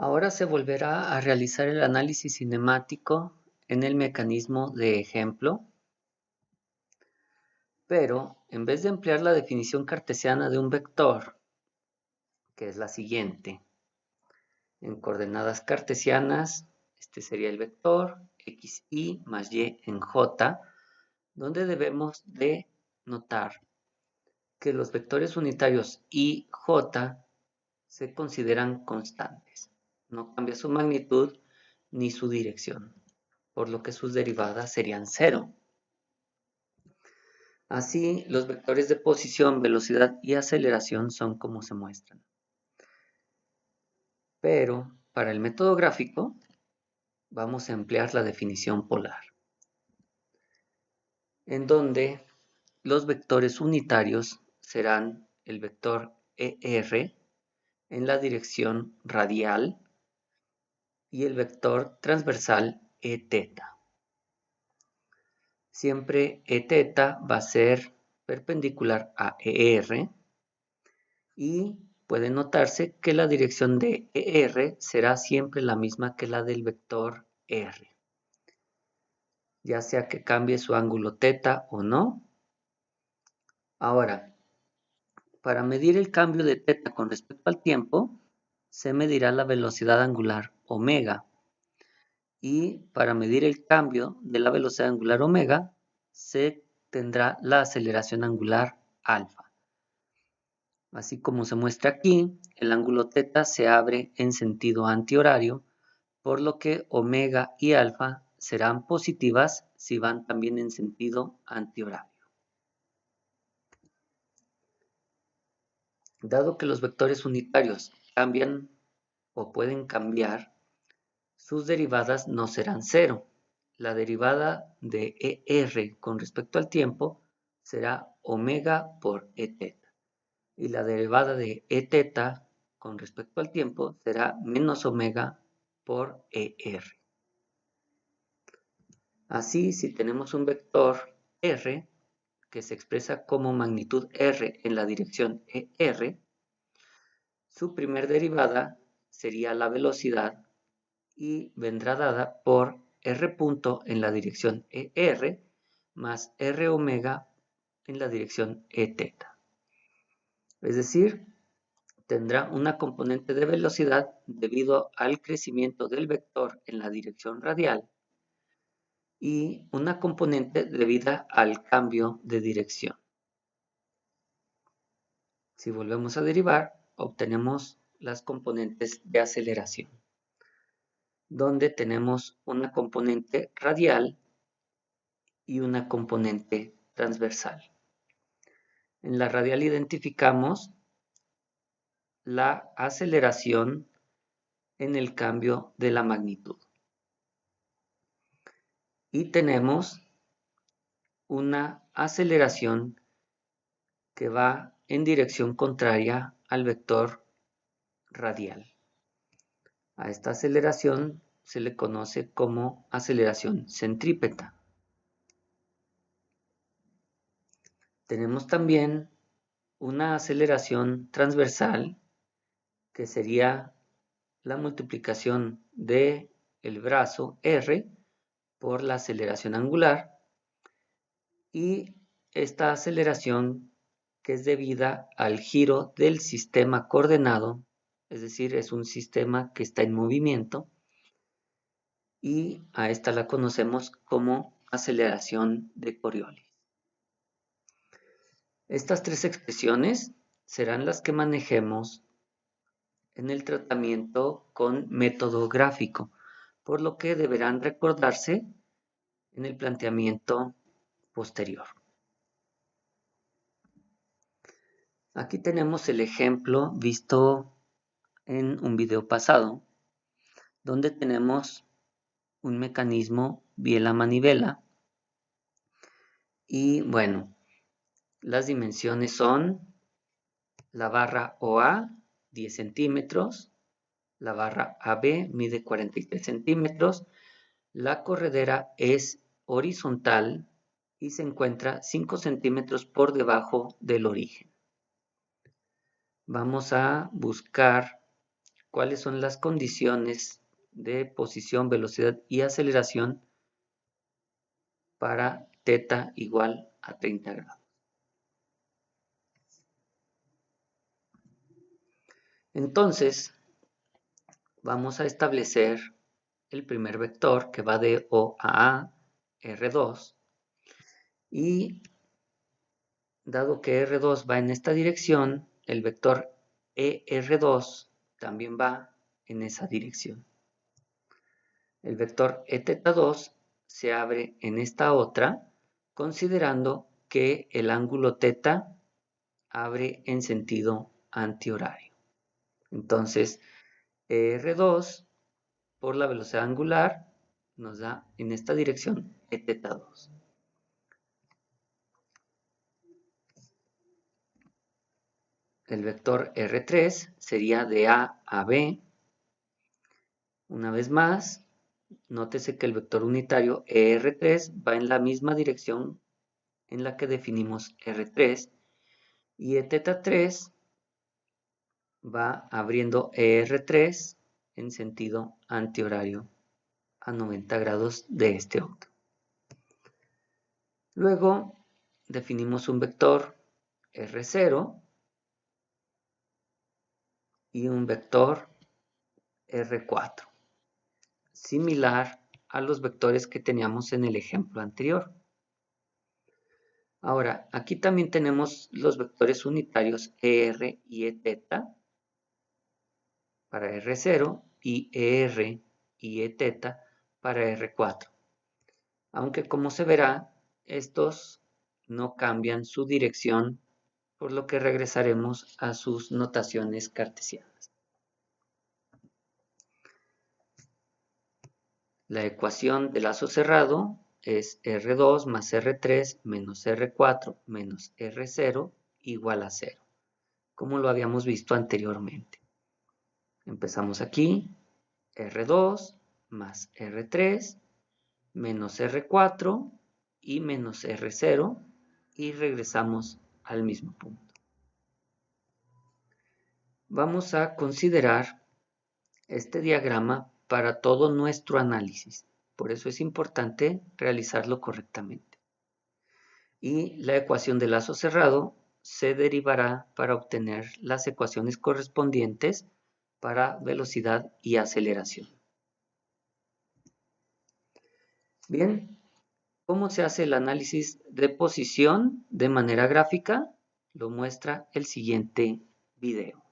Ahora se volverá a realizar el análisis cinemático en el mecanismo de ejemplo, pero en vez de emplear la definición cartesiana de un vector, que es la siguiente, en coordenadas cartesianas, este sería el vector xy más y en j, donde debemos de notar que los vectores unitarios y j se consideran constantes. No cambia su magnitud ni su dirección, por lo que sus derivadas serían cero. Así, los vectores de posición, velocidad y aceleración son como se muestran. Pero para el método gráfico vamos a emplear la definición polar, en donde los vectores unitarios serán el vector ER en la dirección radial y el vector transversal Eθ. Siempre Eθ va a ser perpendicular a ER y puede notarse que la dirección de ER será siempre la misma que la del vector R, ya sea que cambie su ángulo θ o no. Ahora, para medir el cambio de θ con respecto al tiempo, se medirá la velocidad angular omega. Y para medir el cambio de la velocidad angular omega, se tendrá la aceleración angular alfa. Así como se muestra aquí, el ángulo θ se abre en sentido antihorario, por lo que omega y alfa serán positivas si van también en sentido antihorario. Dado que los vectores unitarios cambian o pueden cambiar, sus derivadas no serán cero. La derivada de ER con respecto al tiempo será omega por Eθ. Y la derivada de Eθ con respecto al tiempo será menos omega por ER. Así, si tenemos un vector R que se expresa como magnitud R en la dirección ER, su primer derivada sería la velocidad y vendrá dada por R punto en la dirección ER más R omega en la dirección Eθ. Es decir, tendrá una componente de velocidad debido al crecimiento del vector en la dirección radial y una componente debida al cambio de dirección. Si volvemos a derivar, obtenemos las componentes de aceleración, donde tenemos una componente radial y una componente transversal. En la radial identificamos la aceleración en el cambio de la magnitud. Y tenemos una aceleración que va en dirección contraria al vector radial. A esta aceleración se le conoce como aceleración centrípeta. Tenemos también una aceleración transversal que sería la multiplicación de el brazo R por la aceleración angular, y esta aceleración que es debida al giro del sistema coordenado, es decir, es un sistema que está en movimiento, y a esta la conocemos como aceleración de Coriolis. Estas tres expresiones serán las que manejemos en el tratamiento con método gráfico, por lo que deberán recordarse en el planteamiento posterior. Aquí tenemos el ejemplo visto en un video pasado, donde tenemos un mecanismo biela-manivela y bueno, las dimensiones son la barra OA 10 centímetros, la barra AB mide 43 centímetros, la corredera es horizontal y se encuentra 5 centímetros por debajo del origen. Vamos a buscar cuáles son las condiciones de posición, velocidad y aceleración para θ igual a 30 grados. Entonces, vamos a establecer el primer vector que va de O a R2, y dado que R2 va en esta dirección, el vector ER2 también va en esa dirección. El vector Eθ2 se abre en esta otra, considerando que el ángulo θ abre en sentido antihorario. Entonces, R2 por la velocidad angular nos da en esta dirección Eθ2. El vector R3 sería de A a B. Una vez más, nótese que el vector unitario ER3 va en la misma dirección en la que definimos R3, y Eθ3 va abriendo ER3 en sentido antihorario a 90 grados de este otro. Luego definimos un vector R0 y un vector R4, similar a los vectores que teníamos en el ejemplo anterior. Ahora, aquí también tenemos los vectores unitarios ER y Eθ para R0 y ER y Eθ para R4. Aunque, como se verá, estos no cambian su dirección, por lo que regresaremos a sus notaciones cartesianas. La ecuación de lazo cerrado es R2 más R3 menos R4 menos R0 igual a 0, como lo habíamos visto anteriormente. Empezamos aquí, R2 más R3 menos R4 y menos R0, y regresamos al mismo punto. Vamos a considerar este diagrama para todo nuestro análisis. Por eso es importante realizarlo correctamente. Y la ecuación de lazo cerrado se derivará para obtener las ecuaciones correspondientes para velocidad y aceleración. Bien, ¿cómo se hace el análisis de posición de manera gráfica? Lo muestra el siguiente video.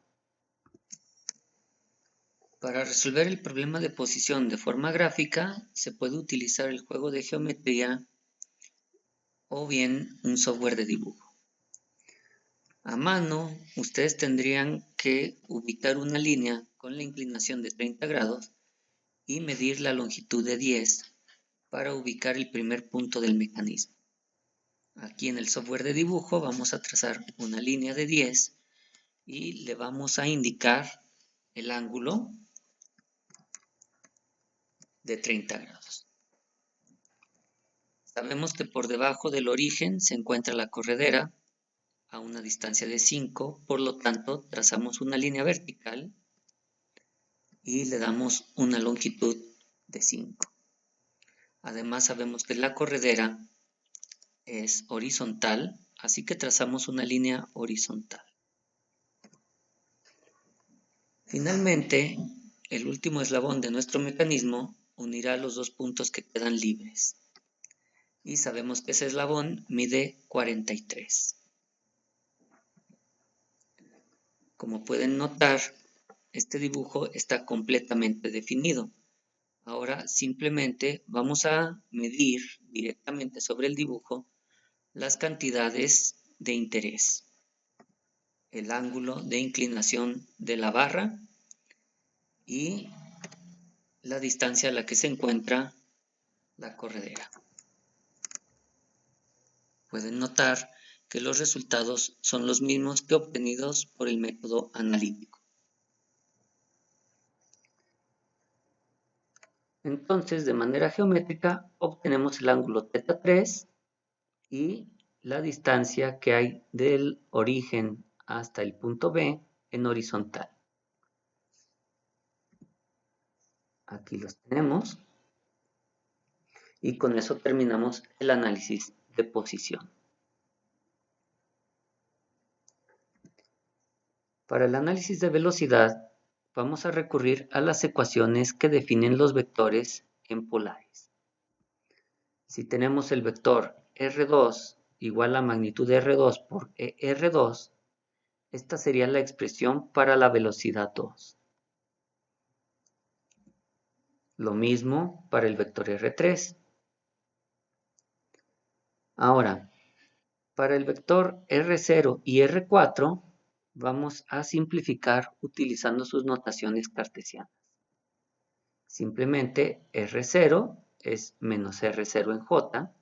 Para resolver el problema de posición de forma gráfica, se puede utilizar el juego de geometría o bien un software de dibujo. A mano, ustedes tendrían que ubicar una línea con la inclinación de 30 grados y medir la longitud de 10 para ubicar el primer punto del mecanismo. Aquí en el software de dibujo vamos a trazar una línea de 10 y le vamos a indicar el ángulo de 30 grados. Sabemos que por debajo del origen se encuentra la corredera a una distancia de 5, por lo tanto trazamos una línea vertical y le damos una longitud de 5. Además sabemos que la corredera es horizontal, así que trazamos una línea horizontal. Finalmente, el último eslabón de nuestro mecanismo unirá los dos puntos que quedan libres. Y sabemos que ese eslabón mide 43. Como pueden notar, este dibujo está completamente definido. Ahora simplemente vamos a medir directamente sobre el dibujo las cantidades de interés, el ángulo de inclinación de la barra y la distancia a la que se encuentra la corredera. Pueden notar que los resultados son los mismos que obtenidos por el método analítico. Entonces, de manera geométrica, obtenemos el ángulo θ3 y la distancia que hay del origen hasta el punto B en horizontal. Aquí los tenemos. Y con eso terminamos el análisis de posición. Para el análisis de velocidad, vamos a recurrir a las ecuaciones que definen los vectores en polares. Si tenemos el vector R2 igual a magnitud R2 por ER2, esta sería la expresión para la velocidad 2. Lo mismo para el vector R3. Ahora, para el vector R0 y R4, vamos a simplificar utilizando sus notaciones cartesianas. Simplemente R0 es menos R0 en J,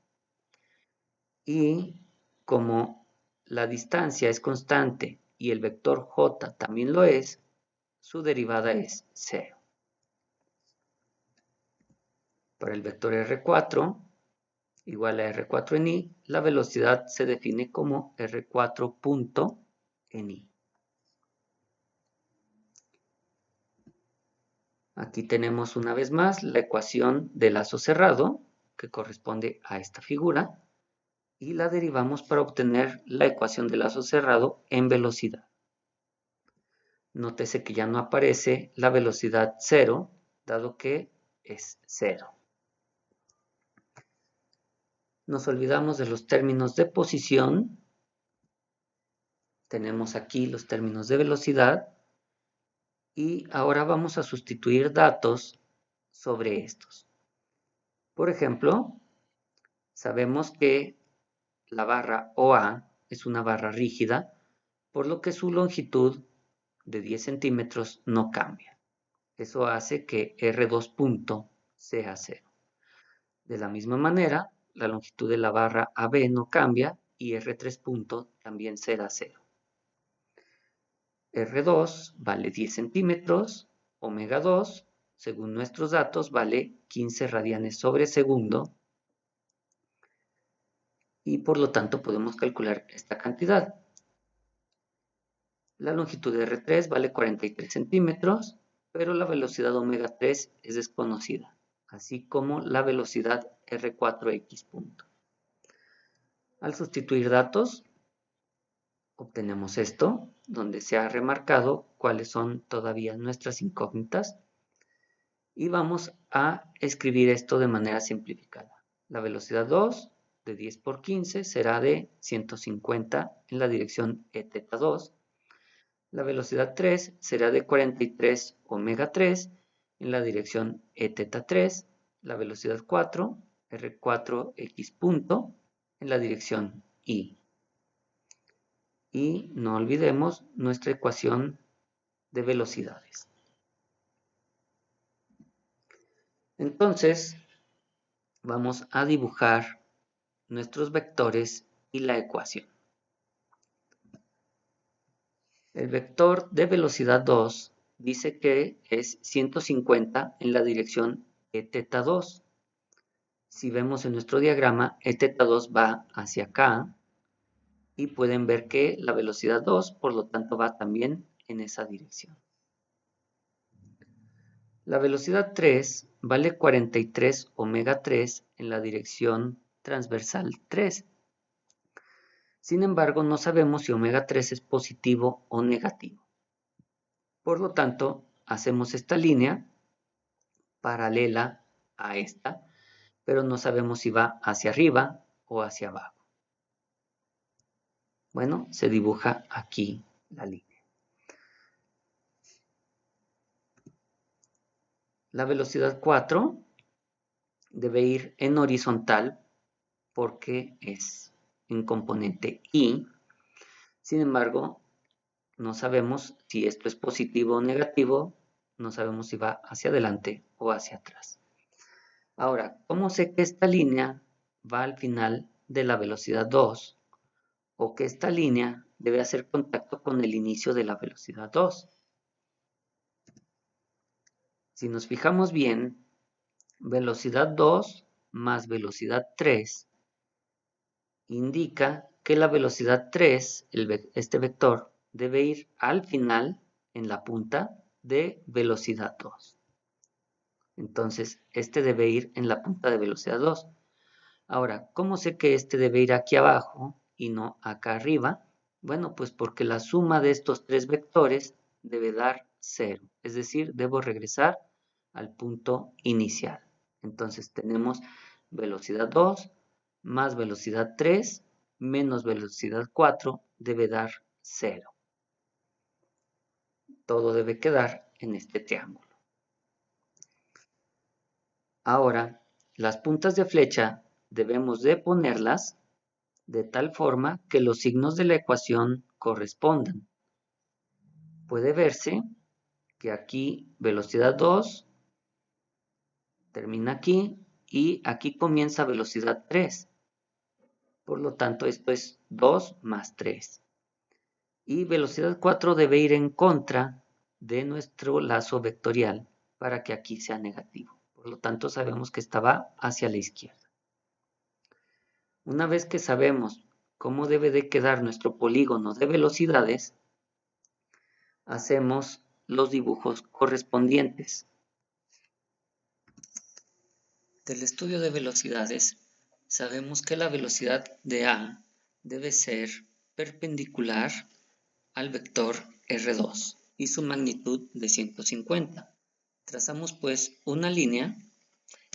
y como la distancia es constante y el vector J también lo es, su derivada es 0. Para el vector R4 igual a R4 en I, la velocidad se define como R4 punto en I. Aquí tenemos una vez más la ecuación de lazo cerrado que corresponde a esta figura y la derivamos para obtener la ecuación de lazo cerrado en velocidad. Nótese que ya no aparece la velocidad 0, dado que es 0. Nos olvidamos de los términos de posición. Tenemos aquí los términos de velocidad. Y ahora vamos a sustituir datos sobre estos. Por ejemplo, sabemos que la barra OA es una barra rígida, por lo que su longitud de 10 centímetros no cambia. Eso hace que R2 punto sea 0. De la misma manera, la longitud de la barra AB no cambia y R3 punto también será 0. R2 vale 10 centímetros, omega 2, según nuestros datos, vale 15 radianes sobre segundo, y por lo tanto podemos calcular esta cantidad. La longitud de R3 vale 43 centímetros, pero la velocidad omega 3 es desconocida, así como la velocidad R4x punto. Al sustituir datos, obtenemos esto, donde se ha remarcado cuáles son todavía nuestras incógnitas. Y vamos a escribir esto de manera simplificada. La velocidad 2 de 10 por 15 será de 150 en la dirección Eθ2. La velocidad 3 será de 43 omega 3 en la dirección Eθ3. La velocidad 4, R4x punto, en la dirección I. Y no olvidemos nuestra ecuación de velocidades. Entonces, vamos a dibujar nuestros vectores y la ecuación. El vector de velocidad 2 dice que es 150 en la dirección Eθ2. Si vemos en nuestro diagrama, Eθ2 va hacia acá y pueden ver que la velocidad 2, por lo tanto, va también en esa dirección. La velocidad 3 vale 43 omega 3 en la dirección transversal 3. Sin embargo, no sabemos si omega 3 es positivo o negativo. Por lo tanto, hacemos esta línea paralela a esta, pero no sabemos si va hacia arriba o hacia abajo. Bueno, se dibuja aquí la línea. La velocidad 4 debe ir en horizontal porque es en componente Y. Sin embargo, no sabemos si esto es positivo o negativo, no sabemos si va hacia adelante o hacia atrás. Ahora, ¿cómo sé que esta línea va al final de la velocidad 2 o que esta línea debe hacer contacto con el inicio de la velocidad 2? Si nos fijamos bien, velocidad 2 más velocidad 3 indica que la velocidad 3, este vector, debe ir al final, en la punta, de velocidad 2. Entonces, este debe ir en la punta de velocidad 2. Ahora, ¿cómo sé que este debe ir aquí abajo y no acá arriba? Bueno, pues porque la suma de estos tres vectores debe dar 0. Es decir, debo regresar al punto inicial. Entonces tenemos velocidad 2 más velocidad 3 menos velocidad 4 debe dar 0. Todo debe quedar en este triángulo. Ahora, las puntas de flecha debemos de ponerlas de tal forma que los signos de la ecuación correspondan. Puede verse que aquí velocidad 2 termina aquí y aquí comienza velocidad 3. Por lo tanto, esto es 2 más 3. Y velocidad 4 debe ir en contra de nuestro lazo vectorial para que aquí sea negativo. Por lo tanto, sabemos que esta va hacia la izquierda. Una vez que sabemos cómo debe de quedar nuestro polígono de velocidades, hacemos los dibujos correspondientes. Del estudio de velocidades, sabemos que la velocidad de A debe ser perpendicular al vector R2 y su magnitud de 150. Trazamos pues una línea,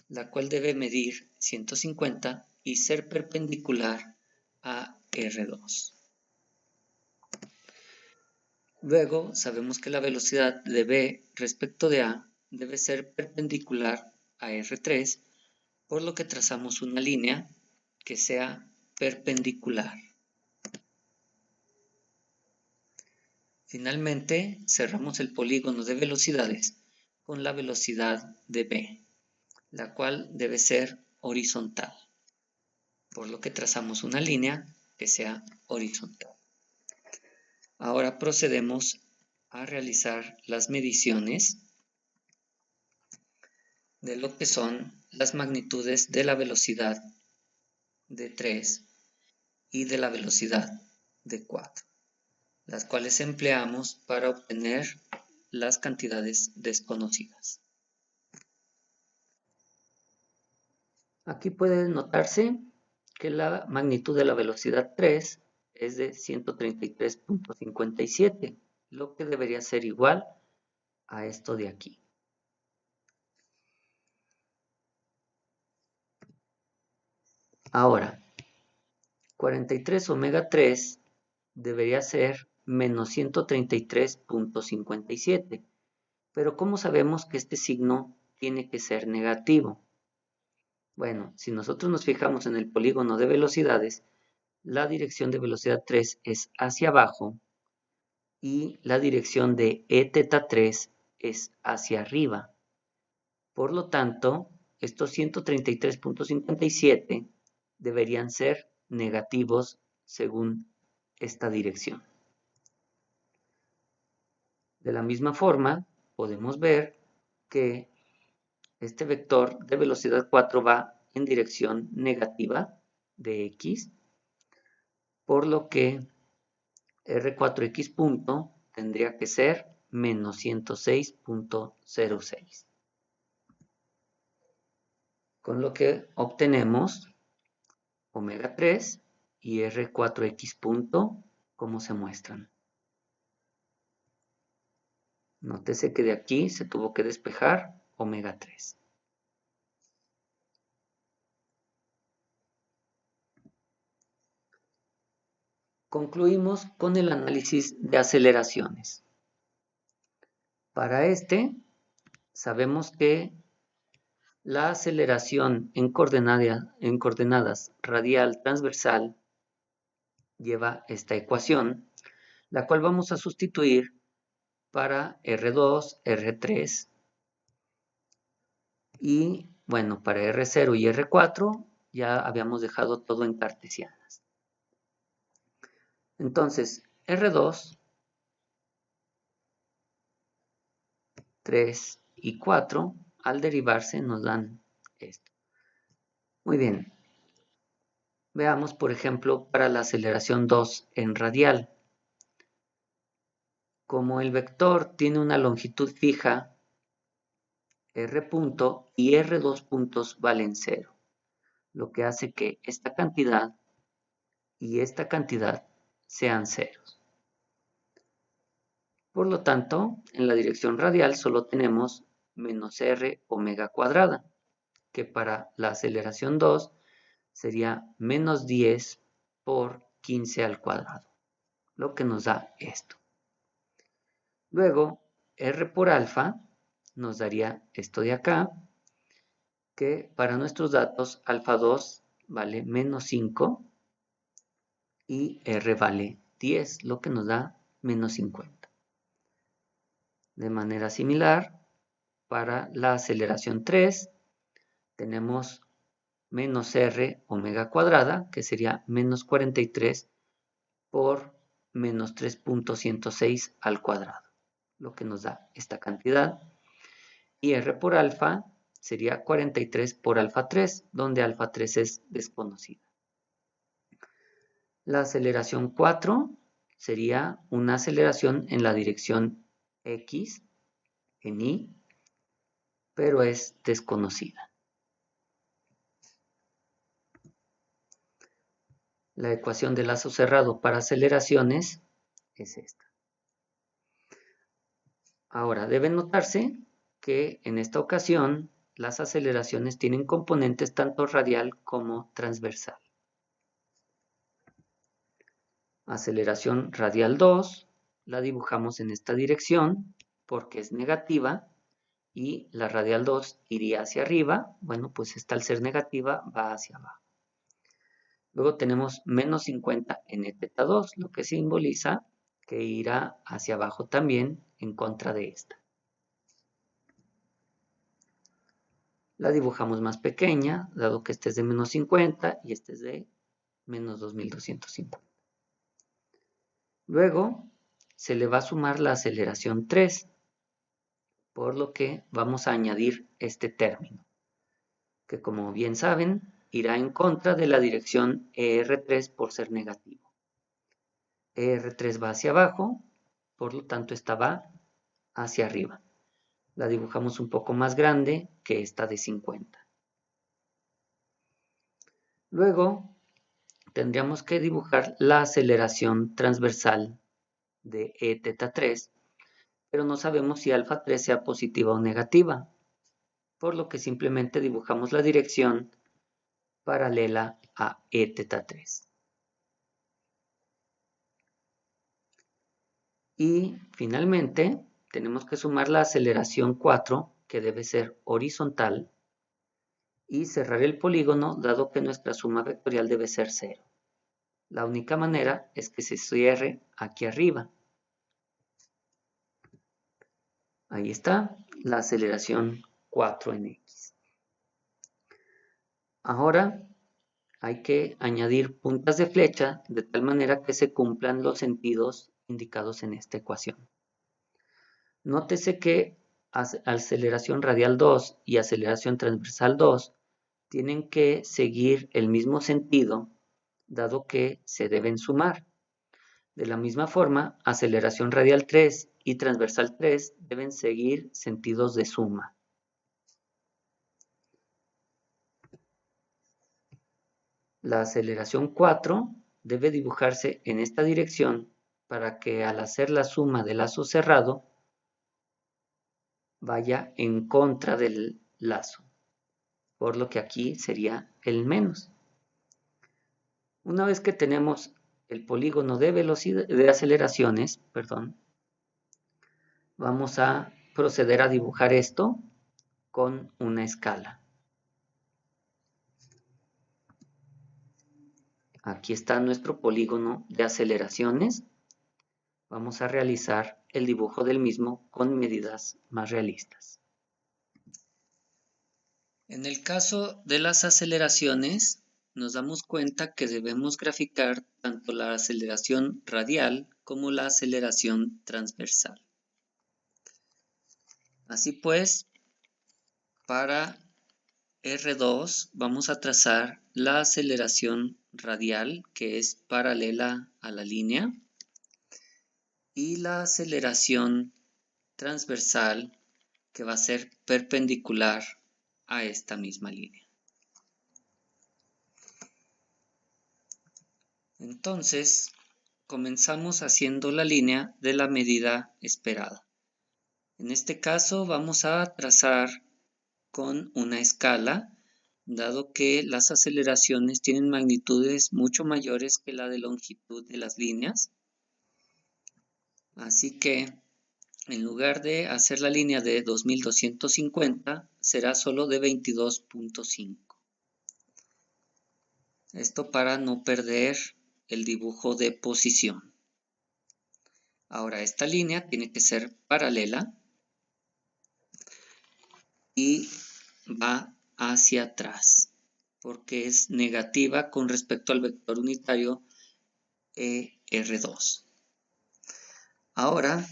la cual debe medir 150 y ser perpendicular a R2. Luego, sabemos que la velocidad de B respecto de A debe ser perpendicular a R3, por lo que trazamos una línea que sea perpendicular. Finalmente, cerramos el polígono de velocidades con la velocidad de B, la cual debe ser horizontal, por lo que trazamos una línea que sea horizontal. Ahora procedemos a realizar las mediciones de lo que son las magnitudes de la velocidad de 3 y de la velocidad de 4, las cuales empleamos para obtener las cantidades desconocidas. Aquí puede notarse que la magnitud de la velocidad 3 es de 133.57, lo que debería ser igual a esto de aquí. Ahora, 43 omega 3 debería ser menos 133.57. Pero ¿cómo sabemos que este signo tiene que ser negativo? Bueno, si nosotros nos fijamos en el polígono de velocidades, la dirección de velocidad 3 es hacia abajo y la dirección de Eθ3 es hacia arriba. Por lo tanto, estos 133.57 deberían ser negativos según esta dirección. De la misma forma, podemos ver que este vector de velocidad 4 va en dirección negativa de x, por lo que R4X punto tendría que ser menos 106.06. Con lo que obtenemos omega 3 y R4X punto como se muestran. Nótese que de aquí se tuvo que despejar omega 3. Concluimos con el análisis de aceleraciones. Para este, sabemos que la aceleración en coordenadas radial transversal lleva esta ecuación, la cual vamos a sustituir para R2, R3 y, bueno, para R0 y R4 ya habíamos dejado todo en cartesianas. Entonces, R2, 3 y 4, al derivarse nos dan esto. Muy bien. Veamos, por ejemplo, para la aceleración 2 en radial. Como el vector tiene una longitud fija, R punto y R2 puntos valen 0, lo que hace que esta cantidad y esta cantidad sean ceros. Por lo tanto, en la dirección radial solo tenemos menos R omega cuadrada, que para la aceleración 2 sería menos 10 por 15 al cuadrado, lo que nos da esto. Luego, R por alfa nos daría esto de acá, que para nuestros datos alfa 2 vale menos 5 y R vale 10, lo que nos da menos 50. De manera similar, para la aceleración 3, tenemos menos R omega cuadrada, que sería menos 43 por menos 3.106 al cuadrado, lo que nos da esta cantidad. Y R por alfa sería 43 por alfa 3, donde alfa 3 es desconocida. La aceleración 4 sería una aceleración en la dirección X, en Y, pero es desconocida. La ecuación de lazo cerrado para aceleraciones es esta. Ahora, debe notarse que en esta ocasión las aceleraciones tienen componentes tanto radial como transversal. Aceleración radial 2 la dibujamos en esta dirección porque es negativa y la radial 2 iría hacia arriba. Bueno, pues esta al ser negativa va hacia abajo. Luego tenemos menos 50 en θ 2, lo que simboliza que irá hacia abajo también en contra de esta. La dibujamos más pequeña, dado que este es de menos 50 y este es de menos 2250. Luego se le va a sumar la aceleración 3, por lo que vamos a añadir este término, que como bien saben, irá en contra de la dirección ER3 por ser negativo. ER3 va hacia abajo, por lo tanto esta va hacia arriba. La dibujamos un poco más grande que esta de 50. Luego tendríamos que dibujar la aceleración transversal de Eθ3, pero no sabemos si alfa 3 sea positiva o negativa, por lo que simplemente dibujamos la dirección paralela a Eθ3. Y finalmente tenemos que sumar la aceleración 4, que debe ser horizontal, y cerrar el polígono dado que nuestra suma vectorial debe ser 0. La única manera es que se cierre aquí arriba. Ahí está la aceleración 4 en X. Ahora hay que añadir puntas de flecha de tal manera que se cumplan los sentidos indicados en esta ecuación. Nótese que aceleración radial 2 y aceleración transversal 2 tienen que seguir el mismo sentido, dado que se deben sumar. De la misma forma, aceleración radial 3 y transversal 3 deben seguir sentidos de suma. La aceleración 4 debe dibujarse en esta dirección para que al hacer la suma del lazo cerrado vaya en contra del lazo, por lo que aquí sería el menos. Una vez que tenemos el polígono de aceleraciones, vamos a proceder a dibujar esto con una escala. Aquí está nuestro polígono de aceleraciones. Vamos a realizar el dibujo del mismo con medidas más realistas. En el caso de las aceleraciones, nos damos cuenta que debemos graficar tanto la aceleración radial como la aceleración transversal. Así pues, para R2 vamos a trazar la aceleración radial, que es paralela a la línea, y la aceleración transversal, que va a ser perpendicular a esta misma línea. Entonces, comenzamos haciendo la línea de la medida esperada. En este caso vamos a trazar con una escala, dado que las aceleraciones tienen magnitudes mucho mayores que la de longitud de las líneas. Así que en lugar de hacer la línea de 2250, será solo de 22.5. Esto para no perder el dibujo de posición. Ahora esta línea tiene que ser paralela y va hacia atrás, porque es negativa con respecto al vector unitario ER2. Ahora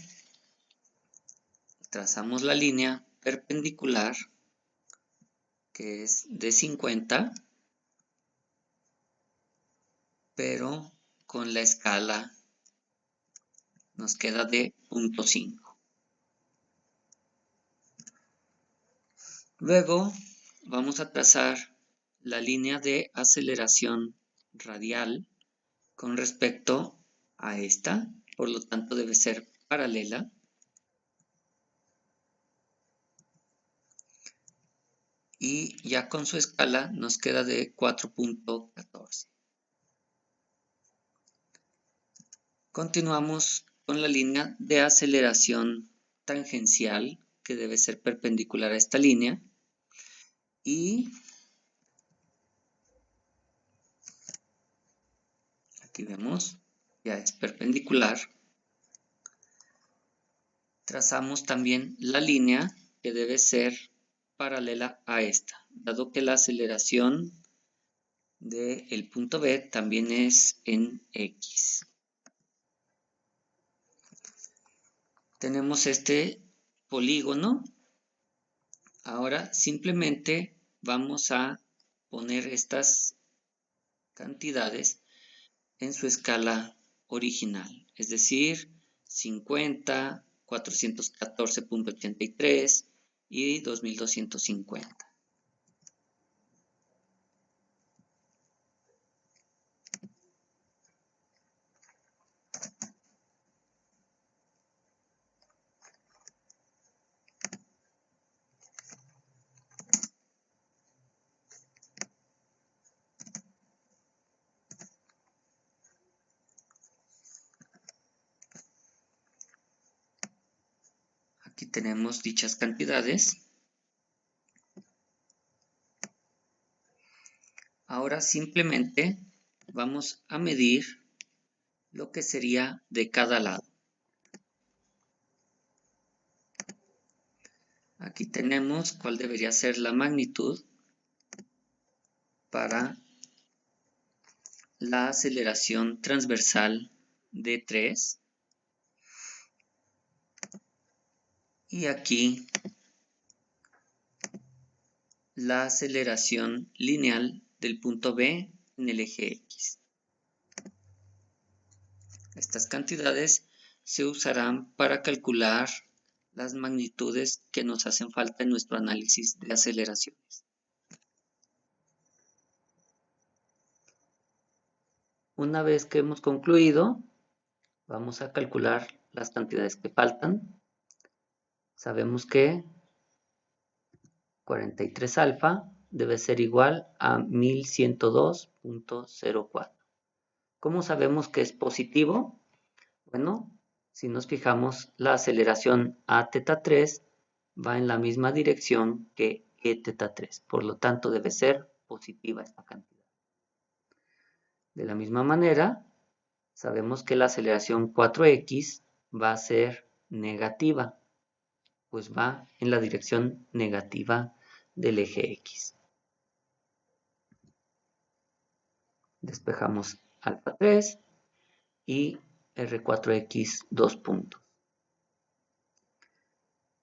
trazamos la línea perpendicular, que es de 50, pero con la escala nos queda de 0.5. Luego vamos a trazar la línea de aceleración radial con respecto a esta, por lo tanto debe ser paralela. Y ya con su escala nos queda de 4.14. Continuamos con la línea de aceleración tangencial, que debe ser perpendicular a esta línea. Y aquí vemos, ya es perpendicular. Trazamos también la línea que debe ser paralela a esta, dado que la aceleración del punto B también es en X. Tenemos este polígono. Ahora simplemente vamos a poner estas cantidades en su escala original, es decir, 50, 414.83 y 2250. Aquí tenemos dichas cantidades. Ahora simplemente vamos a medir lo que sería de cada lado. Aquí tenemos cuál debería ser la magnitud para la aceleración transversal de 3. Y aquí la aceleración lineal del punto B en el eje X. Estas cantidades se usarán para calcular las magnitudes que nos hacen falta en nuestro análisis de aceleraciones. Una vez que hemos concluido, vamos a calcular las cantidades que faltan. Sabemos que 43 alfa debe ser igual a 1102.04. ¿Cómo sabemos que es positivo? Bueno, si nos fijamos, la aceleración a θ 3 va en la misma dirección que θ 3, por lo tanto debe ser positiva esta cantidad. De la misma manera, sabemos que la aceleración 4x va a ser negativa, pues va en la dirección negativa del eje X. Despejamos alfa 3 y R4X 2 puntos.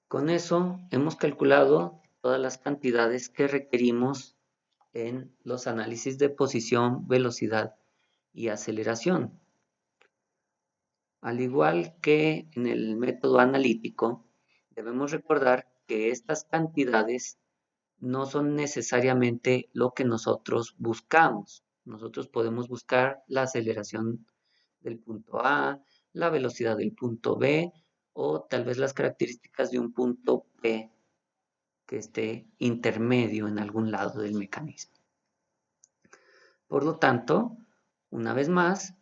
Con eso hemos calculado todas las cantidades que requerimos en los análisis de posición, velocidad y aceleración. Al igual que en el método analítico, debemos recordar que estas cantidades no son necesariamente lo que nosotros buscamos. Nosotros podemos buscar la aceleración del punto A, la velocidad del punto B o tal vez las características de un punto P que esté intermedio en algún lado del mecanismo. Por lo tanto, una vez más,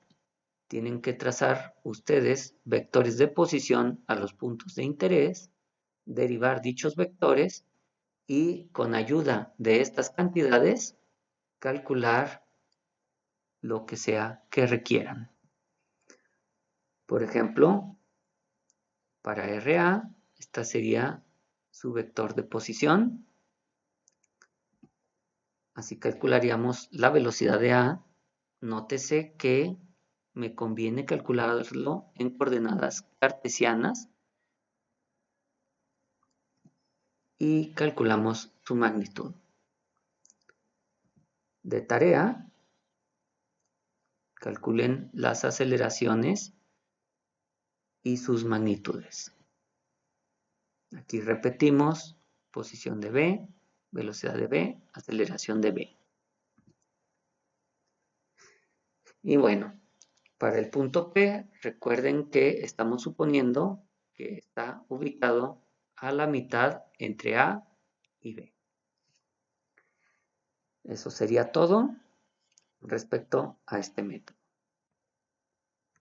tienen que trazar ustedes vectores de posición a los puntos de interés, derivar dichos vectores y con ayuda de estas cantidades calcular lo que sea que requieran. Por ejemplo, para RA, esta sería su vector de posición. Así calcularíamos la velocidad de A. Nótese que me conviene calcularlo en coordenadas cartesianas y calculamos su magnitud. De tarea, calculen las aceleraciones y sus magnitudes. Aquí repetimos posición de B, velocidad de B, aceleración de B. Y bueno, para el punto P, recuerden que estamos suponiendo que está ubicado a la mitad entre A y B. Eso sería todo respecto a este método.